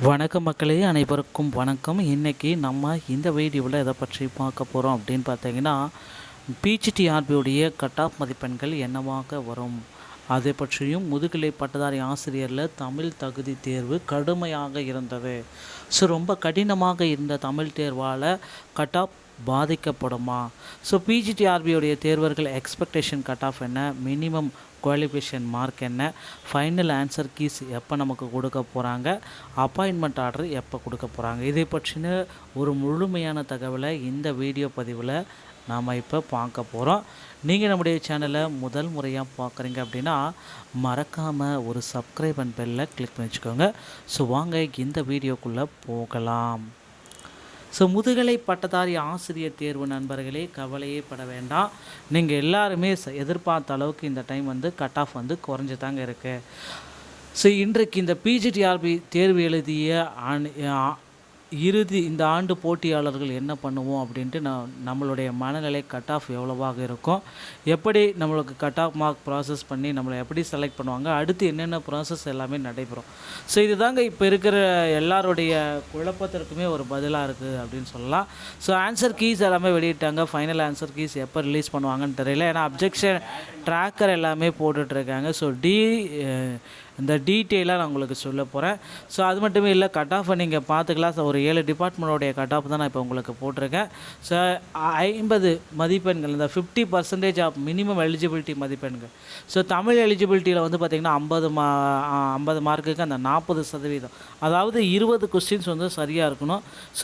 வணக்கம் மக்களே, அனைவருக்கும் வணக்கம். இன்றைக்கி நம்ம இந்த வீடியோவில் எதை பற்றி பார்க்க போகிறோம் அப்படின்னு பார்த்தீங்கன்னா, பிஜிடிஆர்பியுடைய கட் ஆஃப் மதிப்பெண்கள் என்னவாக வரும், அதை பற்றியும் முதுகலை பட்டதாரி ஆசிரியரில் தமிழ் தகுதி தேர்வு கடுமையாக இருந்தது. ரொம்ப கடினமாக இருந்த தமிழ் தேர்வால் கட் ஆஃப் பாதிக்கப்படுமா? பிஜிடிஆர்பியுடைய தேர்வர்கள் எக்ஸ்பெக்டேஷன் கட் ஆஃப் என்ன, மினிமம் குவாலிஃபிகேஷன் மார்க் என்ன, ஃபைனல் ஆன்சர் கீஸ் எப்போ நமக்கு கொடுக்க போகிறாங்க, அப்பாயின்மெண்ட் ஆர்டர் எப்போ கொடுக்க போகிறாங்க, இதை பற்றின ஒரு முழுமையான தகவலை இந்த வீடியோ பதிவில் நாம் இப்போ பார்க்க போகிறோம். நீங்கள் நம்முடைய சேனலை முதல் முறையாக பார்க்குறீங்க அப்படின்னா மறக்காமல் ஒரு சப்ஸ்கிரைப் அண்ட் பெல்லை கிளிக் பண்ணி வச்சுக்கோங்க. வாங்க இந்த வீடியோக்குள்ளே போகலாம். முதுகலை பட்டதாரி ஆசிரியர் தேர்வு நண்பர்களே, கவலையே பட வேண்டாம். நீங்கள் எல்லாருமே எதிர்பார்த்த அளவுக்கு இந்த டைம் கட் ஆஃப் குறைஞ்சி தாங்க இருக்குது. இன்றைக்கு இந்த பிஜிடிஆர்பி தேர்வு எழுதிய இந்த ஆண்டு போட்டியாளர்கள் என்ன பண்ணுவோம் அப்படின்ட்டு நம்மளுடைய மனநிலை கட் ஆஃப் எவ்வளவாக இருக்கும், எப்படி நம்மளுக்கு கட் ஆஃப் மார்க் ப்ராசஸ் பண்ணி நம்மளை எப்படி செலக்ட் பண்ணுவாங்க, அடுத்து என்னென்ன ப்ராசஸ் எல்லாமே நடைபெறும். இதுதாங்க இப்போ இருக்கிற எல்லாருடைய குழப்பத்திற்குமே ஒரு பதிலாக இருக்குது அப்படின்னு சொல்லலாம். ஆன்சர் கீஸ் எல்லாமே வெளியிட்டாங்க. ஃபைனல் ஆன்சர் கீஸ் எப்போ ரிலீஸ் பண்ணுவாங்கன்னு தெரியல. ஏன்னா அப்ஜெக்ஷன் ட்ராக்கர் எல்லாமே போட்டுட்ருக்காங்க. இந்த டீட்டெயிலாக நான் உங்களுக்கு சொல்ல போகிறேன். அது மட்டுமே இல்லை, கட் ஆஃபை நீங்கள் பார்த்துக்கலாம். ஒரு 7 டிபார்ட்மெண்ட்டோடைய கட் ஆஃப் தான் நான் இப்போ உங்களுக்கு போட்டிருக்கேன். 50 மதிப்பெண்கள், இந்த 50% ஆஃப் மினிமம் எலிஜிபிலிட்டி மதிப்பெண்கள். தமிழ் எலிஜிபிலிட்டியில் பார்த்திங்கன்னா 50 மார்க்குக்கு அந்த 40%, அதாவது 20 கொஸ்டின்ஸ் சரியாக இருக்கணும்.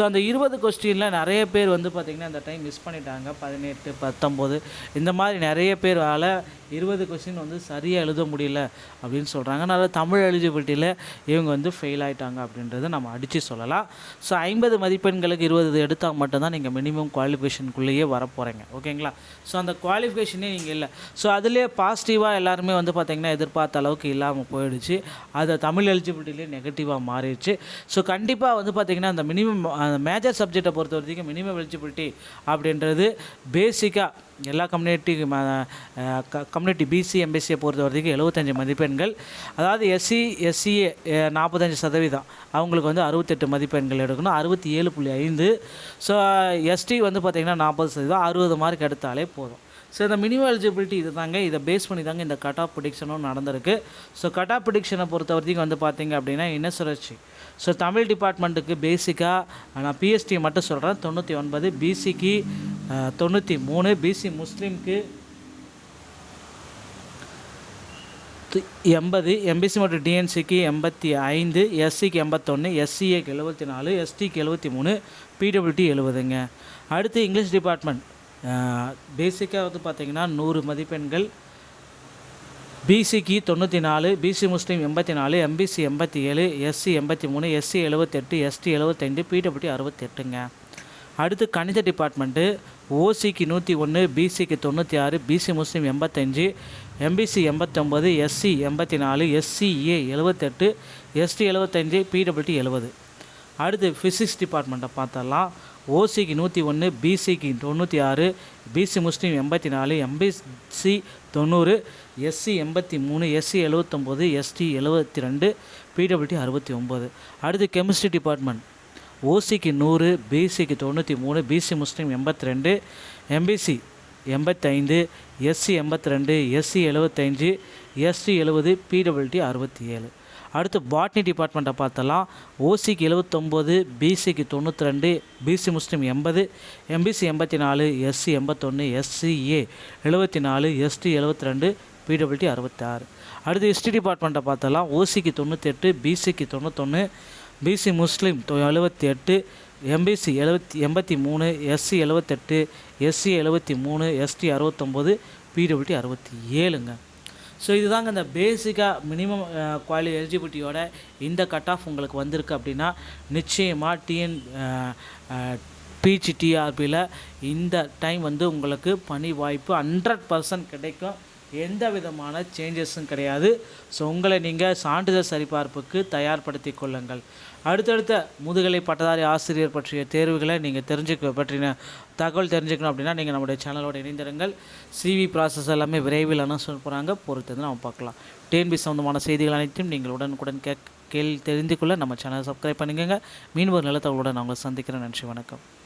அந்த 20 கொஸ்டினில் நிறைய பேர் பார்த்திங்கன்னா இந்த டைம் மிஸ் பண்ணிட்டாங்க. 18, 19 இந்த மாதிரி நிறைய பேரால் 20 கொஸ்டின் சரியாக எழுத முடியல அப்படின்னு சொல்கிறாங்க. அதனால் தமிழ் எலிஜிபிலிட்டியில் இவங்க ஃபெயில் ஆகிட்டாங்க அப்படின்றத நம்ம அடித்து சொல்லலாம். 50 மதிப்பெண்களுக்கு 20 எடுத்தால் மட்டும்தான் நீங்கள் மினிமம் குவாலிஃபிகேஷனுக்குள்ளேயே வர போகிறீங்க. ஓகேங்களா? அந்த குவாலிஃபிகேஷனே நீங்கள் இல்லை. அதுலேயே பாசிட்டிவாக எல்லாருமே பார்த்திங்கன்னா எதிர்பார்த்த அளவுக்கு இல்லாமல் போயிடுச்சு. அதை தமிழ் எலிஜிபிலிட்டிலே நெகட்டிவாக மாறிடுச்சு. கண்டிப்பாக பார்த்திங்கன்னா அந்த மினிமம் மேஜர் சப்ஜெக்டை பொறுத்த வரைக்கும் மினிமம் எலிஜிபிலிட்டி அப்படின்றது பேசிக்காக எல்லா கம்யூனிட்டி பிசி எம்பிசியை பொறுத்த வரைக்கும் 75 மதிப்பெண்கள். அதாவது எஸ்சிஏ 45%, அவங்களுக்கு 68 மதிப்பெண்கள் எடுக்கணும், 67.5. எஸ்டி பார்த்திங்கன்னா 40%, 60 மார்க் எடுத்தாலே போதும். இந்த மினிமம் எலிஜிபிலிட்டி இது தாங்க. இதை பேஸ் பண்ணி தாங்க இந்த கட் ஆஃப் ப்ரிடிக்ஷனும் நடந்திருக்கு. கட் ஆஃப் ப்ரிடிக்ஷனை பொறுத்த வரைக்கும் பார்த்திங்க அப்படின்னா என்ன சுழற்சி. தமிழ் டிபார்ட்மெண்ட்டுக்கு பேசிக்காக நான் பிஎஸ்டி மட்டும் சொல்கிறேன், 99, பிசிக்கு 93, பிசி முஸ்லீம்க்கு 80, எம்பிசி மற்றும் டிஎன்சிக்கு 85, எஸ்சிக்கு 81, எஸ்சிஏக்கு 74, எஸ்டிக்கு 73, பிடபிள்யூடி 70ங்க. அடுத்து இங்கிலீஷ் டிபார்ட்மெண்ட் பேசிக்காக பார்த்திங்கன்னா 100 மதிப்பெண்கள், பிசிக்கு 94, BC Muslim 84, MBC 87, SC 83, SC 78, ST 75, PWD 68ங்க. அடுத்து கணித டிபார்ட்மெண்ட்டு ஓசிக்கு 101, பிசிக்கு 96, BC Muslim 85, MBC 89, SC 84, SCA 78, ST 75, PWD 70. அடுத்து ஃபிசிக்ஸ் டிபார்ட்மெண்ட்டை பார்த்தலாம். ஓசிக்கு 101, பிசிக்கு 96, BC Muslim 84, MBC 90, SC 83, SC 79, ST 72, PWD 69. அடுத்து கெமிஸ்ட்ரி டிபார்ட்மெண்ட் ஓசிக்கு 100, பிசிக்கு 93, BC Muslim 82, MBC 85, SC 82, SC 75, ST 70, PWD 67. அடுத்து பாட்னி டிபார்ட்மெண்ட்டை பார்த்தலாம். ஓசிக்கு 79, பிசிக்கு 92, BC Muslim 80, MBC 84, SC 81, SCA 74, ST 72, PWD 66. அடுத்து எஸ்டி டிபார்ட்மெண்ட்டை பார்த்தலாம். ஓசிக்கு 98, பிசிக்கு 91, BC Muslim 78, MBC 83, SC 78, SC 73, ST 69, PWD 67ங்க. இதுதாங்க இந்த பேசிக்காக மினிமம் எலிஜிபிலிட்டியோட இந்த கட் ஆஃப் உங்களுக்கு வந்திருக்கு அப்படின்னா நிச்சயமாக பிஜிடிஆர்பியில் இந்த டைம் உங்களுக்கு பணி வாய்ப்பு 100% கிடைக்கும். எந்த விதமான சேஞ்சஸும் கிடையாது. உங்களை நீங்கள் சான்றிதழ் சரிபார்ப்புக்கு தயார்படுத்தி கொள்ளுங்கள். அடுத்தடுத்த முதுகலை பட்டதாரி ஆசிரியர் பற்றிய தேர்வுகளை நீங்கள் பற்றின தகவல் தெரிஞ்சுக்கணும் அப்படின்னா நீங்கள் நம்முடைய சேனலோடு இணைந்திருங்கள். சிவி ப்ராசஸ் எல்லாமே விரைவில் அனௌன்ஸ் போகிறாங்க, பொறுத்து நம்ம பார்க்கலாம். டிஎன்பி சம்மந்தமான செய்திகள் அனைத்தும் நீங்கள் உடனுக்குடன் தெரிந்து கொள்ள நம்ம சேனலை சப்ஸ்கிரைப் பண்ணிக்கோங்க. மீண்டும் ஒரு நல்ல தகவலோடு நான் உங்களை சந்திக்கிறேன். நன்றி, வணக்கம்.